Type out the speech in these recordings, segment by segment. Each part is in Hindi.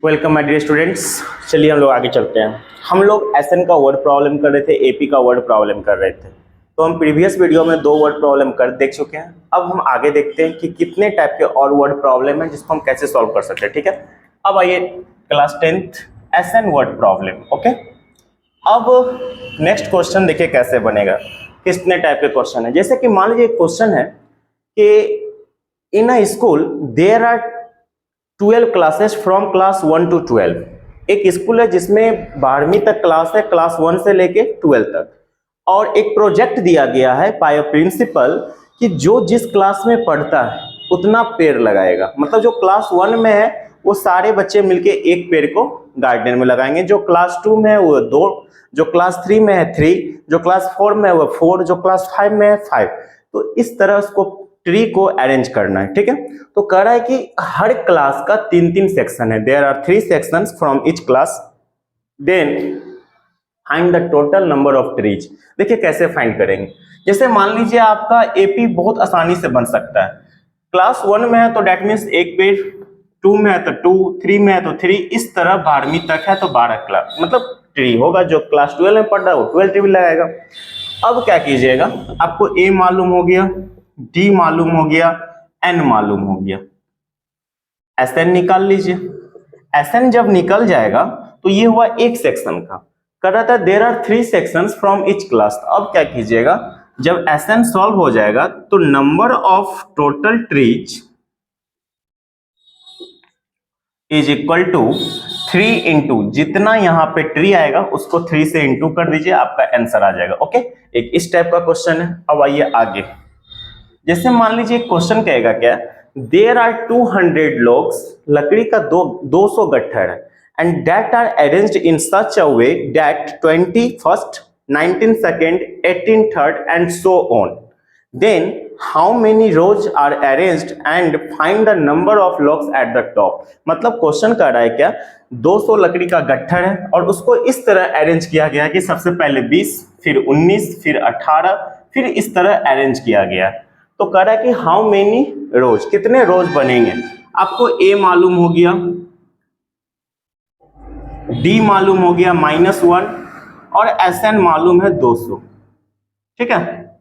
Welcome my dear students. चलिए हम लोग आगे चलते हैं। हम लोग एसएन का वर्ड प्रॉब्लम कर रहे थे, एपी का वर्ड प्रॉब्लम कर रहे थे। तो हम प्रीवियस वीडियो में 2 वर्ड प्रॉब्लम कर देख चुके हैं। अब हम आगे देखते हैं कि कितने टाइप के और वर्ड प्रॉब्लम है जिसको हम कैसे सॉल्व कर सकते हैं। ठीक है, अब आइए class 10th SN word problem. Okay, अब नेक्स्ट क्वेश्चन देखिए कैसे बनेगा, कितने टाइप के क्वेश्चन है। जैसे कि मान लीजिए क्वेश्चन है कि in a school there are 12 classes from class 1 to 12। एक स्कूल है जिसमें 12वीं तक क्लास है, क्लास 1 से लेके 12 तक। और एक प्रोजेक्ट दिया गया है बाय अ प्रिंसिपल कि जो जिस क्लास में पढ़ता है उतना पेड़ लगाएगा। मतलब जो क्लास 1 में है वो सारे बच्चे मिलके एक पेड़ को गार्डन में लगाएंगे, जो क्लास 2 में है वो 2, जो क्लास 3 में है 3, जो क्लास 4 में है वो 4, जो क्लास 5 में है 5। तो इस तरह उसको ट्री को अरेंज करना है। ठीक है, तो कह रहा है कि हर क्लास का 3-3 सेक्शन है। There are 3 sections from each class, then find the total number of trees. देखिए कैसे फाइंड करेंगे। जैसे मान लीजिए आपका एपी बहुत आसानी से बन सकता है। क्लास 1 में है तो डेट मीन्स एक पेड़, 2 में है तो 2, 3 में है तो 3, इस तरह 12वीं तक है तो 12 क्लास मतलब ट्री होगा। जो क्लास 12 में पढ़ रहा है वो 12 ट्री भी लगाएगा। अब क्या कीजिएगा, आपको ए मालूम हो गया, डी मालूम हो गया, एन मालूम हो गया, एसएन निकाल लीजिए। एसएन जब निकल जाएगा तो ये हुआ एक सेक्शन का। कर रहा था there are 3 sections from each class. अब क्या कीजिएगा, जब एसएन सॉल्व हो जाएगा तो number of total trees is equal to 3 into जितना यहाँ पे ट्री आएगा उसको 3 से इंटू कर दीजिए, आपका आंसर आ जाएगा। ओके, एक इस टाइप का क्वेश्चन है। अब आइए आगे। जैसे मान लीजिए क्वेश्चन कहेगा क्या, देयर आर 200 logs, लकड़ी का 200 गट्ठर है, and that are arranged in such a way that 21st, 19 second, 18 third and so on. Then how many rows are arranged and find the number of logs at the top. मतलब क्वेश्चन कर रहा है क्या, 200 लकड़ी का गट्ठर है और उसको इस तरह अरेंज किया गया है कि सबसे पहले 20, फिर 19, फिर 18, फिर इस तरह अरेंज किया गया। तो कह रहा है कि हाउ मेनी रोज, कितने रोज बनेंगे। आपको ए मालूम हो गया, डी मालूम हो गया -1 और एस एन मालूम है 200। ठीक है,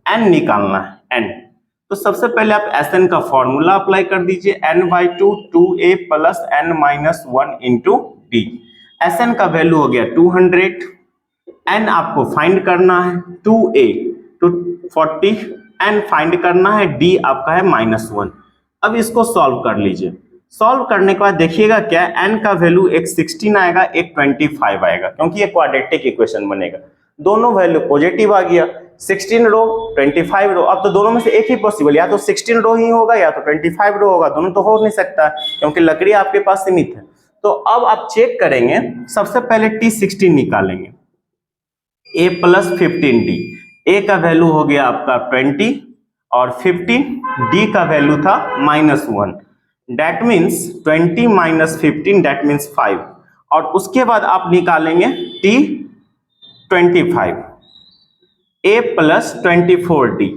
एन निकालना है एन। तो सबसे पहले आप एस एन का फॉर्मूला अप्लाई कर दीजिए, n/2 2a plus n-1 into D. S N का वैल्यू हो गया 200, एन आपको फाइंड करना है 2a टू 40, एन फाइंड करना है, डी आपका है -1। अब इसको सॉल्व कर लीजिए। सॉल्व करने के बाद देखिएगा क्या, एन का वैल्यू एक 16 आएगा, एक 25 आएगा, क्योंकि ये क्वाड्रेटिक इक्वेशन बनेगा। दोनों वैल्यू पॉजिटिव आ गया, 16 रो 25 रो। अब तो दोनों में से एक ही पॉसिबल, या तो 16 रो ही होगा या तो 25 रो होगा, दोनों तो हो नहीं सकता क्योंकि लकड़ी आपके पास सीमित है। तो अब आप चेक करेंगे, सबसे पहले T16 निकालेंगे, a प्लस 15d। ए का वैल्यू हो गया आपका 20 और 15, डी का वैल्यू था -1, डेट मीन्स 20 - 15 डेट मीन्स 5। और उसके बाद आप निकालेंगे T25, a plus 24d,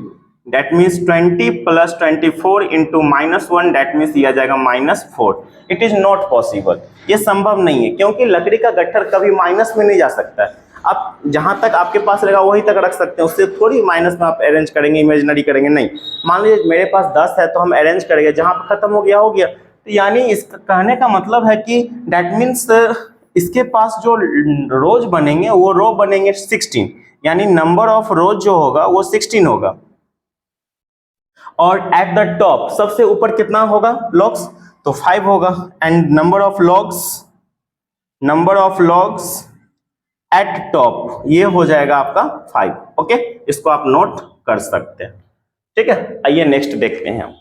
that means 20 plus 24 into -1 that means दिया जाएगा -4। इट इज नॉट पॉसिबल, ये संभव नहीं है क्योंकि लकड़ी का गट्ठर कभी माइनस में नहीं जा सकता है। आप जहां तक आपके पास रहेगा वहीं तक रख सकते हैं, उससे थोड़ी माइनस में आप अरेंज करेंगे, इमेजिनरी करेंगे नहीं। मान लीजिए मेरे पास 10 है तो हम अरेंज करेंगे, जहां पर खत्म हो गया हो गया। तो यानी इसका कहने का मतलब है कि डेट मीन्स इसके पास जो रोज बनेंगे वो रो बनेंगे 16, यानी नंबर ऑफ रोज जो होगा वो 16 होगा। और एट द टॉप सबसे ऊपर कितना होगा लॉग्स, तो 5 होगा। And number of logs eight top ये हो जाएगा आपका 5। ओके, इसको आप नोट कर सकते हैं। ठीक है, आइए नेक्स्ट देखते हैं हम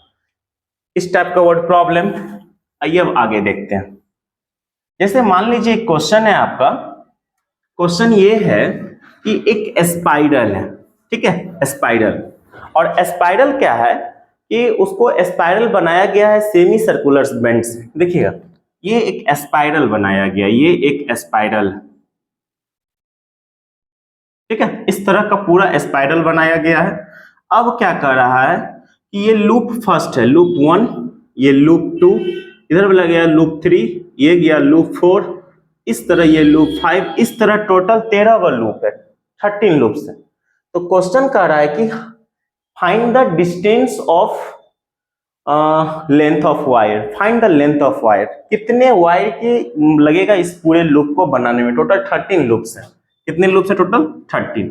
इस टाइप का वर्ड प्रॉब्लम। आइए अब आगे देखते हैं। जैसे मान लीजिए क्वेश्चन है आपका, क्वेश्चन ये है कि एक स्पाइरल है। ठीक है, स्पाइरल, और स्पाइरल क्या है कि उसको स्पाइरल बनाया गया है सेमी सर्कुलर बेंड से। देखिएगा ये एक स्पाइरल बनाया गया, ये एक स्पाइरल है। ठीक है, इस तरह का पूरा स्पाइरल बनाया गया है। अब क्या कर रहा है कि ये लूप फर्स्ट है, लूप 1, ये लूप 2, इधर भी गया लूप 3, ये गया लूप 4, इस तरह ये लूप 5, इस तरह टोटल 13 का लूप है, 13 लूप्स है। तो क्वेश्चन कह रहा है कि find the distance of length of wire, find the length of wire, कितने वायर के लगेगा इस पूरे लूप को बनाने में। टोटल 13 लूप्स है। कितने लूप्स है टोटल? 13।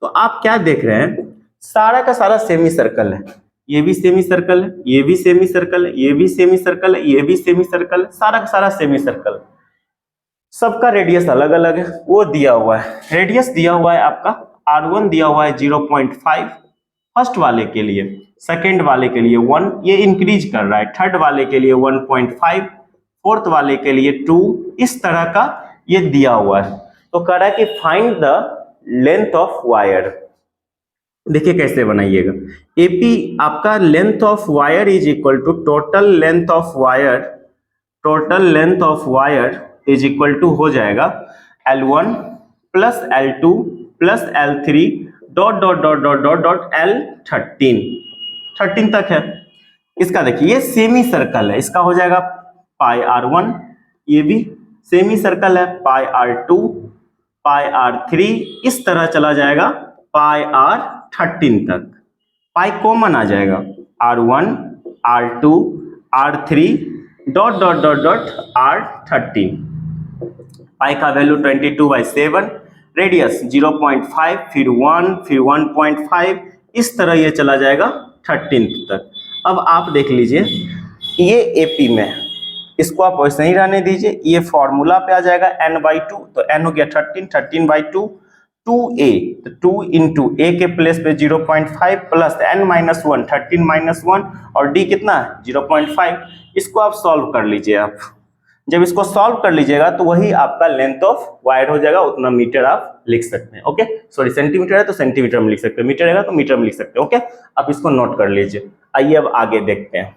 तो आप क्या देख रहे हैं, सारा का सारा सेमी सर्कल है, ये भी सेमी सर्कल है, ये भी सेमी सर्कल है, ये भी सेमी सर्कल है, ये भी सेमी सर्कल है, सारा का सारा सेमी सर्कल। सबका रेडियस अलग अलग है, वो दिया हुआ है। रेडियस दिया हुआ है आपका R1 दिया हुआ है 0.5 फर्स्ट वाले के लिए, सेकंड वाले के लिए 1, ये इंक्रीज कर रहा है, थर्ड वाले के लिए 1.5, फोर्थ वाले के लिए 2, इस तरह का ये दिया हुआ है। तो कह रहा है कि find the length of wire. देखिए कैसे बनाइएगा, एपी आपका length of wire is equal to total length of wire, total length of wire is equal to हो जाएगा L1 plus L2 plus L3 dot dot dot dot dot dot L13 तक है। इसका देखिए ये सेमी सर्कल है, इसका हो जाएगा पाई R1, ये भी सेमी सर्कल है, पाई R2 पाई R3, इस तरह चला जाएगा पाई R13 तक। पाई कॉमन आ जाएगा, R1 R2 R3 dot dot dot dot R13। पाई का वैल्यू 22/7, रेडियस 0.5, फिर 1, फिर 1.5, इस तरह ये चला जाएगा 13 तक। अब आप देख लीजिए ये एपी में, इसको आप वैसे ही रहने दीजिए, ये फॉर्मूला पे आ जाएगा n/2, तो n हो गया 13, 13/2, 2a, तो 2 इंटू a के प्लेस पे 0.5 प्लस n-1, 13-1, और d कितना है 0.5। इसको आप सॉल्व कर लीजिए। आप जब इसको सॉल्व कर लीजिएगा तो वही आपका लेंथ ऑफ वायर हो जाएगा, उतना मीटर आप लिख सकते हैं। ओके, सॉरी सेंटीमीटर है तो सेंटीमीटर में लिख सकते हैं, मीटर है तो मीटर में लिख सकते हैं। ओके, आप इसको नोट कर लीजिए। आइए अब आगे देखते हैं।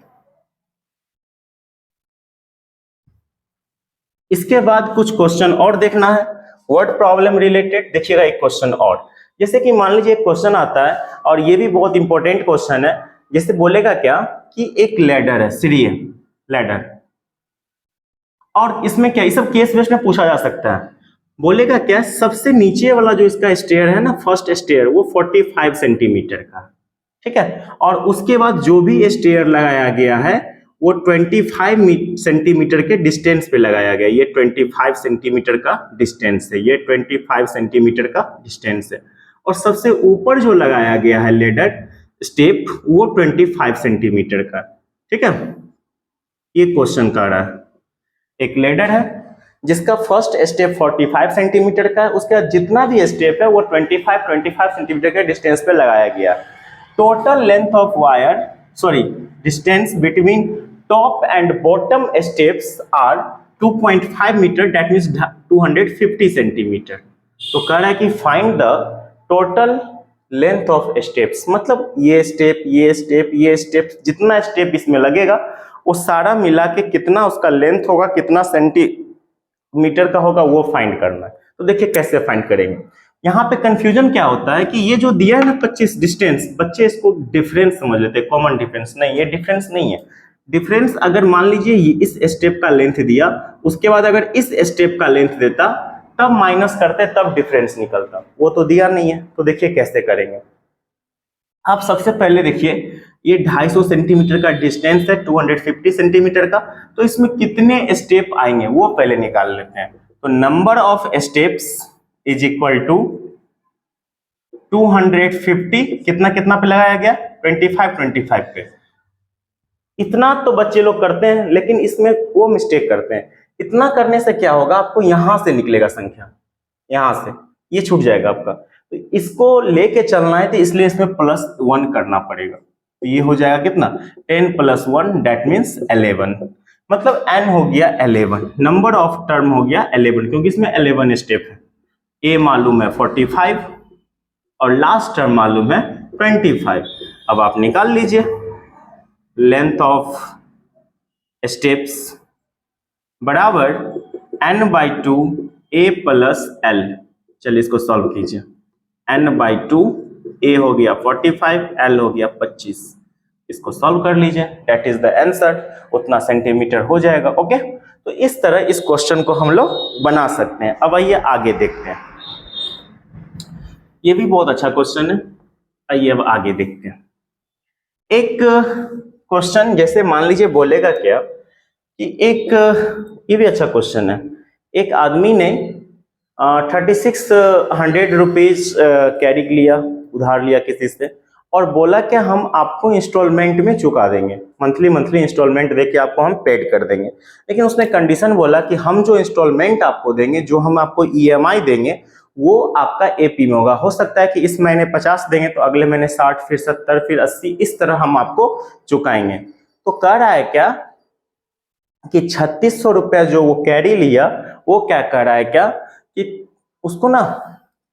इसके बाद कुछ क्वेश्चन और देखना है, वर्ड प्रॉब्लम रिलेटेड। देखिएगा एक क्वेश्चन और, जैसे कि मान लीजिए एक क्वेश्चन आता है और ये भी बहुत इंपॉर्टेंट क्वेश्चन है। जैसे बोलेगा क्या कि एक लैडर है, सीढ़ी लैडर, और इसमें क्या, ये सब केस बेस में पूछा जा सकता है। बोलेगा क्या, सबसे नीचे वाला जो इसका स्टेयर है ना, फर्स्ट स्टेयर, वो 45 सेंटीमीटर का, ठीक है, और उसके बाद जो भी स्टेयर लगाया गया है वो 25 सेंटीमीटर के डिस्टेंस पे लगाया गया। ये 25 सेंटीमीटर का डिस्टेंस है, ये 25 सेंटीमीटर का डिस्टेंस है, और सबसे ऊपर जो लगाया गया है लेडर स्टेप, वो 25 सेंटीमीटर का, ठीक है। ये क्वेश्चन कर रहा है, एक लेडर है जिसका फर्स्ट स्टेप 45 सेंटीमीटर का है, उसके बाद जितना भी स्टेप है वो 25 सेंटीमीटर के डिस्टेंस पे लगाया गया। Total length of wire, sorry distance between top and bottom steps are 2.5 metre, that means 250 centimetre. तो कह रहा है कि find the total length of steps, मतलब ये स्टेप, ये स्टेप, ये स्टेप, जितना स्टेप इसमें लगेगा वो सारा मिला के कितना उसका लेंथ होगा, कितना सेंटीमीटर का होगा, वो फाइंड करना है। तो देखिए कैसे फाइंड करेंगे। यहाँ पे कंफ्यूजन क्या होता है कि ये जो दिया है ना 25 डिस्टेंस, बच्चे इसको डिफरेंस समझ लेते हैं, कॉमन डिफरेंस नहीं, ये डिफरेंस नहीं है। डिफरेंस अगर मान लीजिए इस स्टेप का लेंथ दिया, उसके बाद अगर इस स्टेप का लेंथ देता, तब माइनस करते, तब डिफरेंस निकलता, वो तो दिया नहीं है। तो देखिए कैसे करेंगे। आप सबसे पहले देखिए ये 250 सेंटीमीटर का डिस्टेंस है 250 सेंटीमीटर का, तो इसमें कितने स्टेप आएंगे वो पहले निकाल लेते हैं। तो number of steps is equal to 250, कितना कितना पे लगाया गया, 25 पे। इतना तो बच्चे लोग करते हैं, लेकिन इसमें वो मिस्टेक करते हैं। इतना करने से क्या होगा, आपको यहां से निकलेगा संख्या, यहां से ये छूट जाएगा आपका। तो इसको लेके चलना है, तो इसलिए इसमें +1 करना पड़ेगा। तो ये हो जाएगा कितना, 10 + 1 दैट मीन्स 11, मतलब n हो गया 11, नंबर ऑफ टर्म हो गया 11, क्योंकि इसमें 11 स्टेप है। a मालूम है 45 और लास्ट टर्म मालूम है 25। अब आप निकाल लीजिए लेंथ ऑफ स्टेप्स बराबर n/2 a + l। चलिए इसको सॉल्व कीजिए। n/2 a हो गया 45, l हो गया 25, इसको सॉल्व कर लीजिए, दैट इज द आंसर, उतना सेंटीमीटर हो जाएगा। ओके, तो इस तरह इस क्वेश्चन को हम लोग बना सकते हैं। अब आइए आगे देखते हैं, ये भी बहुत अच्छा क्वेश्चन है। आइए अब आगे देखते हैं। एक क्वेश्चन जैसे मान लीजिए बोलेगा क्या कि एक, ये भी अच्छा क्वेश्चन है, एक आदमी ने 3600 रुपीज कैरी लिया, उधार लिया किसी से, और बोला कि हम आपको इंस्टॉलमेंट में चुका देंगे, मंथली इंस्टॉलमेंट देके आपको हम पेड कर देंगे। लेकिन उसने कंडीशन बोला कि हम जो इंस्टॉलमेंट आपको देंगे, जो हम आपको ईएमआई देंगे, वो आपका एपी में होगा। हो सकता है कि इस महीने 50 देंगे तो अगले महीने 60, फिर 70, फिर 80, इस तरह हम आपको चुकाएंगे। तो कह रहा है क्या कि 3600 रुपया जो वो कैरी लिया, वो क्या कह रहा है क्या कि उसको ना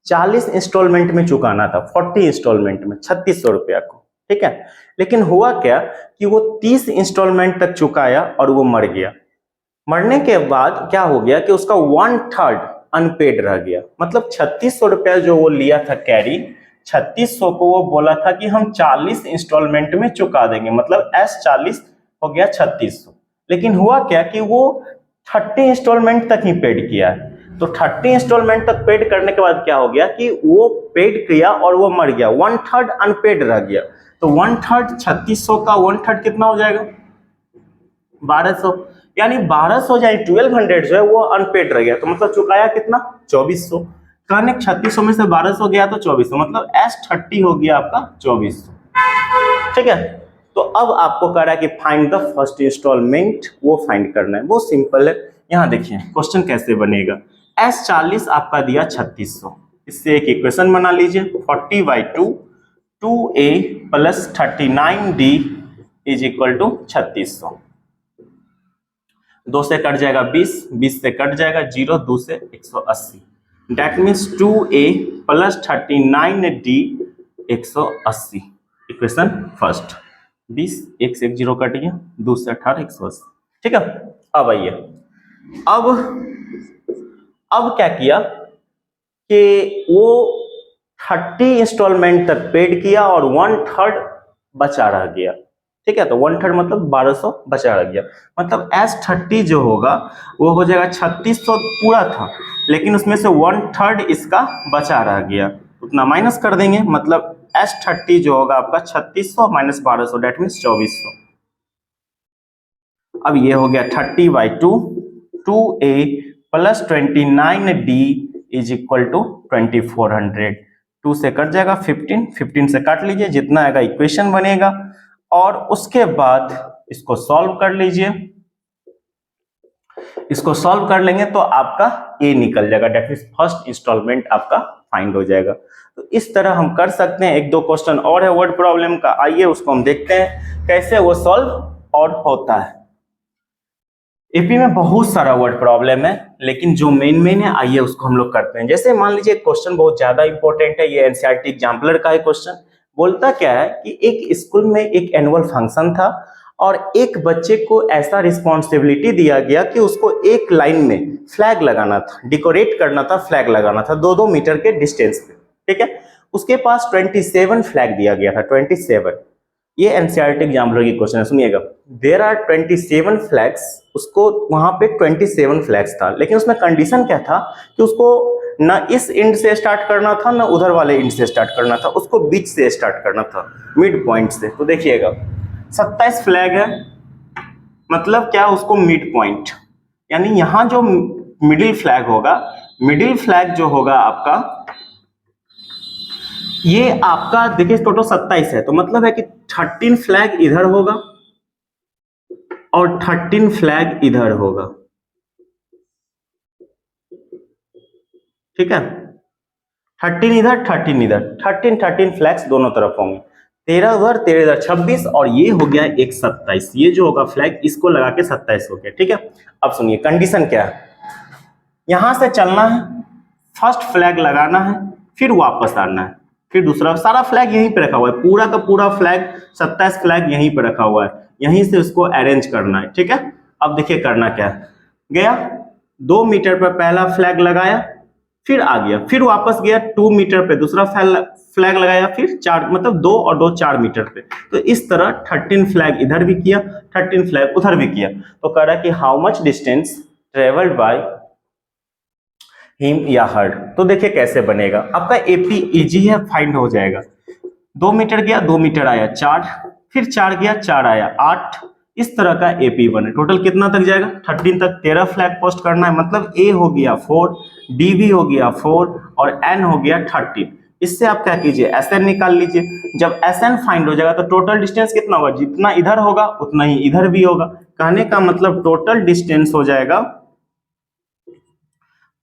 40 इंस्टॉलमेंट में चुकाना था, 40 इंस्टॉलमेंट में 3600 रुपया को, ठीक है। लेकिन हुआ क्या कि वो 30 इंस्टॉलमेंट तक चुकाया और वो मर गया। मरने के बाद क्या हो गया कि उसका 1/3 अनपेड रह गया। मतलब 3600 रुपया जो वो लिया था कैरी, 3600 को वो बोला था कि हम 40 इंस्टॉलमेंट में चुका देंगे, मतलब S40 हो गया 3600। लेकिन हुआ क्या कि वो 30 इंस्टॉलमेंट तक ही पेड किया है। तो 30 इंस्टॉलमेंट तक पेड करने के बाद क्या हो गया कि वो पेड किया और वो मर गया, 1/3 अनपेड रह गया। तो 1/3 3600 का 1/3 कितना हो जाएगा, 1200, यानी 1200 या 1200 जो है वो अनपेड रह गया। तो मतलब चुकाया कितना, 2400। कहने 3600 में से 1200 गया तो 2400, मतलब S30 हो गया आपका 2400, ठीक है। तो अब आपको कह रहा है कि फाइंड द फर्स्ट इंस्टॉलमेंट, वो फाइंड करना है। वो सिंपल है, यहाँ देखिए क्वेश्चन कैसे बनेगा। S40 आपका दिया 3600, इससे एक इक्वेशन बना लीजिए, 40/2 2a + 39d = 3600। 2 से कट जाएगा 20, 20 से कट जाएगा 0, 2 से 180, that means 2a + 39d 180। Equation first, 20, 1 से 1 0 कट गया, 2 से 18 180, ठीक है। अब आइए, अब क्या किया कि वो 30 इंस्टॉलमेंट तक पेड किया और 1/3 बचा रह गया, ठीक है। तो 1/3 मतलब 1200 बचा रह गया। मतलब S30 जो होगा वो हो जाएगा 3600 पूरा था, लेकिन उसमें से 1/3 इसका बचा रह गया, उतना माइनस कर देंगे। मतलब S30 जो होगा आपका 3600 - 1200, डेट मीन्स 2400। अब ये हो गया 30/2 2a + 29d = 2400। 2 से कट जाएगा 15, 15 से काट लीजिए, जितना आएगा इक्वेशन बनेगा। और उसके बाद इसको सॉल्व कर लीजिए, इसको सॉल्व कर लेंगे तो आपका ए निकल जाएगा, डेट मीन्स फर्स्ट इंस्टॉलमेंट आपका फाइंड हो जाएगा। तो इस तरह हम कर सकते हैं। एक दो क्वेश्चन और है वर्ड प्रॉब्लम का, आइए उसको हम देखते हैं कैसे वो सॉल्व और होता है। एपी में बहुत सारा वर्ड प्रॉब्लम है, लेकिन जो मेन है आइए उसको हम लोग करते हैं। जैसे मान लीजिए क्वेश्चन बहुत ज्यादा इंपॉर्टेंट है, ये एनसीईआरटी एग्जाम्पलर का है क्वेश्चन। बोलता क्या है कि एक स्कूल में एक एनुअल फंक्शन था और एक बच्चे को ऐसा रिस्पॉन्सिबिलिटी दिया गया कि उसको एक लाइन में फ्लैग लगाना था, डेकोरेट करना था, फ्लैग लगाना था 2-2 मीटर के डिस्टेंस पे, ठीक है। उसके पास 27 फ्लैग दिया गया था, 27। ये एनसीईआरटी एग्जाम्पलर की क्वेश्चन है, सुनिएगा। देयर आर 27 फ्लैग्स, उसको वहां पे 27 फ्लैग्स था, लेकिन उसमें कंडीशन क्या था कि उसको ना इस एंड से स्टार्ट करना था ना उधर वाले एंड से स्टार्ट करना था, उसको बीच से स्टार्ट करना था, मिड पॉइंट से। तो देखिएगा 27 फ्लैग है, मतलब क्या, उसको मिड पॉइंट, यानी यहाँ जो मिडिल फ्लैग होगा, मिडिल फ्लैग जो होगा आपका, ये आपका देखिए टोटल 27 है, तो मतलब है कि 13 फ्लैग इधर होगा और 13 फ्लैग इधर होगा, ठीक है। 13 इधर 13 इधर, 13 फ्लैग्स दोनों तरफ होंगे, 13 उधर 13 इधर, 26, और ये हो गया एक 27। ये जो होगा फ्लैग, इसको लगा के 27 हो गया, ठीक है। अब सुनिए कंडीशन क्या है, यहां से चलना है, फर्स्ट फ्लैग लगाना है, फिर वापस आना है, फिर दूसरा, सारा फ्लैग यहीं पे रखा हुआ है, पूरा का पूरा फ्लैग 27 फ्लैग यहीं पे रखा हुआ है, यहीं से उसको अरेंज करना है, ठीक है। अब देखिए करना क्या है, गया 2 मीटर पर पहला फ्लैग लगाया, फिर आ गया, फिर वापस गया 2 मीटर पे दूसरा फ्लैग लगाया, फिर 4 मतलब 2 और 2 4 मीटर पे। तो इस तरह 13 फ्लैग इधर भी किया, 13 फ्लैग उधर भी किया। तो कह रहा है कि how much distance travelled by him या हर। तो देखिए कैसे बनेगा, आपका एपी इजी है, फाइंड हो जाएगा। 2 मीटर गया, 2 मीटर आया 4, फिर 4 गया 4 आया 8, इस तरह का एपी बने। टोटल कितना तक जाएगा, 13 तक। 13 फ्लैग पोस्ट करना है, मतलब ए हो गया 4, डी भी हो गया 4 और एन हो गया 13। इससे आप क्या कीजिए, एस एन निकाल लीजिए। जब एस एन फाइंड हो जाएगा तो टोटल डिस्टेंस कितना होगा, जितना इधर होगा उतना ही इधर भी होगा। कहने का मतलब टोटल डिस्टेंस हो जाएगा,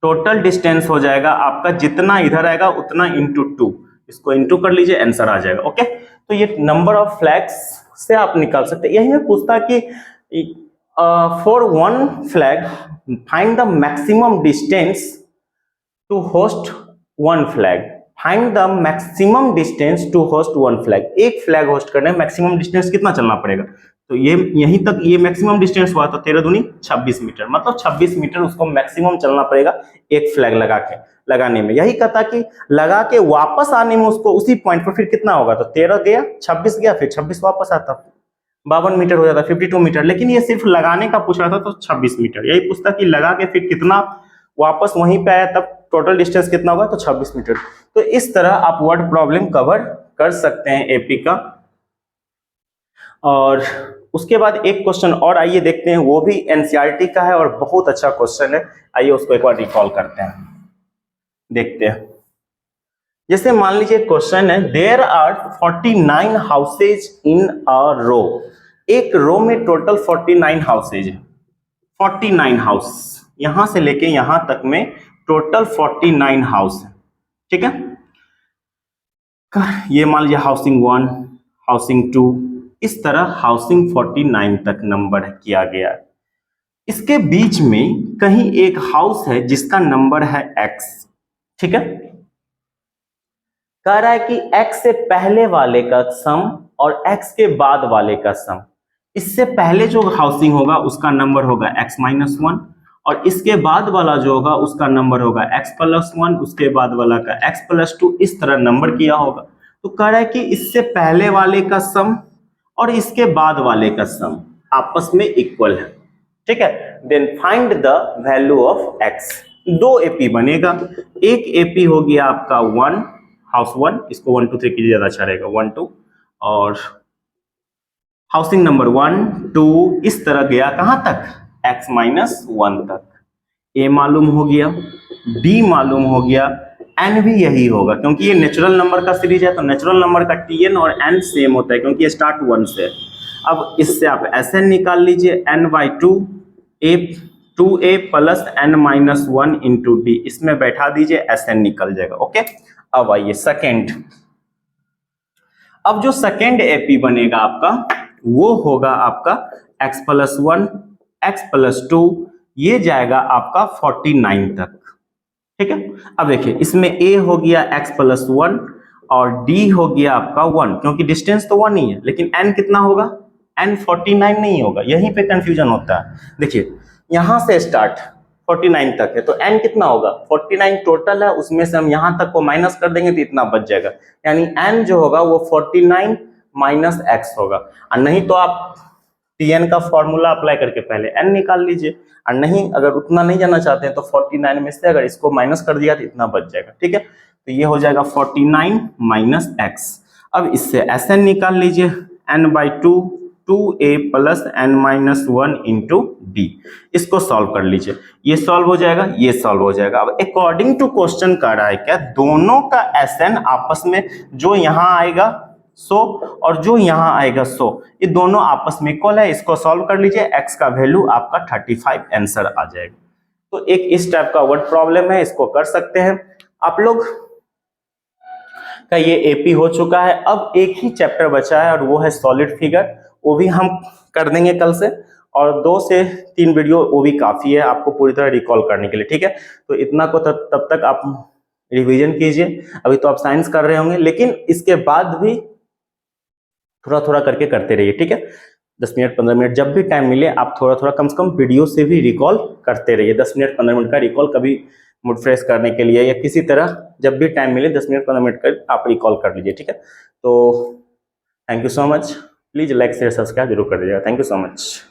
टोटल डिस्टेंस हो जाएगा आपका जितना इधर आएगा उतना इंटू 2, इसको इंटू कर लीजिए, आंसर आ जाएगा। ओके, तो ये नंबर ऑफ फ्लैग्स से आप निकाल सकते हैं। यही में पूछता कि for one flag find the maximum distance to hoist one flag, find the maximum distance to hoist one flag. एक फ्लैग होस्ट करने में मैक्सिमम डिस्टेंस कितना चलना पड़ेगा, तो ये यहीं तक ये मैक्सिमम डिस्टेंस हुआ, तो 13 दूनी 26 मीटर, मतलब 26 मीटर उसको मैक्सिमम चलना पड़ेगा एक फ्लैग लगाने में। यही कहता कि लगा के वापस आने में उसको उसी पॉइंट पर फिर कितना होगा, तो 13 गया 26 गया फिर 26 वापस आता, 52 मीटर हो जाता, 52 मीटर। लेकिन ये सिर्फ लगाने का पूछ रहा था तो 26 मीटर। यही पूछता कि लगा के फिर कितना वापस वहीं पे आया, तब टोटल डिस्टेंस कितना होगा, तो 26 मीटर। तो इस तरह आप वर्ड प्रॉब्लम कवर कर सकते हैं एपी का। और उसके बाद एक क्वेश्चन और आइए देखते हैं, वो भी एनसीईआरटी का है और बहुत अच्छा क्वेश्चन है। आइए उसको एक बार रिकॉल करते हैं, देखते हैं। जैसे मान लीजिए क्वेश्चन है, देयर आर 49 हाउसेज इन अ रो। एक रो में टोटल 49 हाउसेज है, 49 हाउस, यहां से लेके यहां तक में टोटल 49 हाउस है, ठीक है। ये मान लीजिए हाउसिंग 1, हाउसिंग 2, इस तरह हाउसिंग 49 तक नंबर किया गया है। इसके बीच में कहीं एक हाउस है जिसका नंबर है x, ठीक है। कह रहा है कि x से पहले वाले का सम और x के बाद वाले का सम। इससे पहले जो हाउसिंग होगा उसका नंबर होगा x-1 और इसके बाद वाला जो होगा उसका नंबर होगा x+1, उसके बाद वाला का x+2, इस तरह नंबर किया होगा। तो कह रहा है कि इससे पहले वाले का सम और इसके बाद वाले का सम आपस में इक्वल है, ठीक है। Then find the value of x। दो एपी बनेगा, एक एपी हो गया आपका 1, हाउस 1, इसको 1 2 3 कीजिए ज्यादा अच्छा रहेगा, 1 2, और हाउसिंग नंबर 1 2 इस तरह गया कहां तक, x-1 तक। ए मालूम हो गया, बी मालूम हो गया, एन भी यही होगा क्योंकि ये नेचुरल नंबर का सीरीज है, तो नेचुरल नंबर का टीएन और एन सेम होता है क्योंकि ये स्टार्ट 1 से है। अब इससे आप एस एन निकाल लीजिए, n/2 ए 2a plus n-1 into D, इसमें बैठा दीजिए, एस एन निकल जाएगा। ओके, अब आइए सेकेंड। अब जो सेकेंड एपी बनेगा आपका वो होगा आपका x+1, x+2, ये जाएगा आपका 49 तक, ठीक है। अब देखिए इसमें a हो गया x+1 और d हो गया आपका 1, क्योंकि डिस्टेंस तो 1 ही है, लेकिन n कितना होगा, n 49 नहीं होगा, यहीं पे कंफ्यूजन होता है। देखिए यहां से स्टार्ट 49 तक है तो n कितना होगा, 49 टोटल है, उसमें से हम यहां तक को माइनस कर देंगे तो इतना बच जाएगा, यानी n जो होगा वो 49 माइनस x होगा। और नहीं तो आप tn का फॉर्मूला अप्लाई करके पहले n निकाल लीजिए, और नहीं अगर उतना नहीं जाना चाहते हैं तो 49 में से अगर इसको माइनस कर दिया तो इतना बच जाएगा, ठीक है। तो ये हो जाएगा 49 माइनस x। अब इससे Sn निकाल लीजिए, n/2 2a plus n-1 into D, इसको सॉल्व कर लीजिए, ये सॉल्व हो जाएगा, ये सॉल्व हो जाएगा। अब अकॉर्डिंग टू क्वेश्चन कह रहा है क्या, दोनों का Sn आपस में जो यहां आएगा 100 और जो यहां आएगा 100, ये दोनों आपस में इक्वल है, इसको सॉल्व कर लीजिए, x का वैल्यू आपका 35 आंसर आ जाएगा। तो एक इस टाइप का वर्ड प्रॉब्लम है, इसको कर सकते हैं आप लोग का। ये एपी हो चुका है। अब एक ही चैप्टर बचा है और वो है सॉलिड फिगर, वो भी हम कर देंगे कल से, और 2 से 3 वीडियो वो भी काफी है आपको पूरी तरह रिकॉल करने के लिए, ठीक है। तो इतना को तब तक आप रिवीजन कीजिए। अभी तो आप साइंस कर रहे होंगे, लेकिन इसके बाद भी थोड़ा थोड़ा करके करते रहिए, ठीक है। 10 मिनट 15 मिनट जब भी टाइम मिले आप थोड़ा थोड़ा कम से कम वीडियो से भी रिकॉल करते रहिए। 10 मिनट 15 मिनट का रिकॉल कभी मूड फ्रेश करने के लिए, या किसी तरह जब भी टाइम मिले 10 मिनट 15 मिनट कर आप रिकॉल कर लीजिए, ठीक है। तो thank you so much, please like share subscribe जरूर कर दीजिएगा। Thank you so much.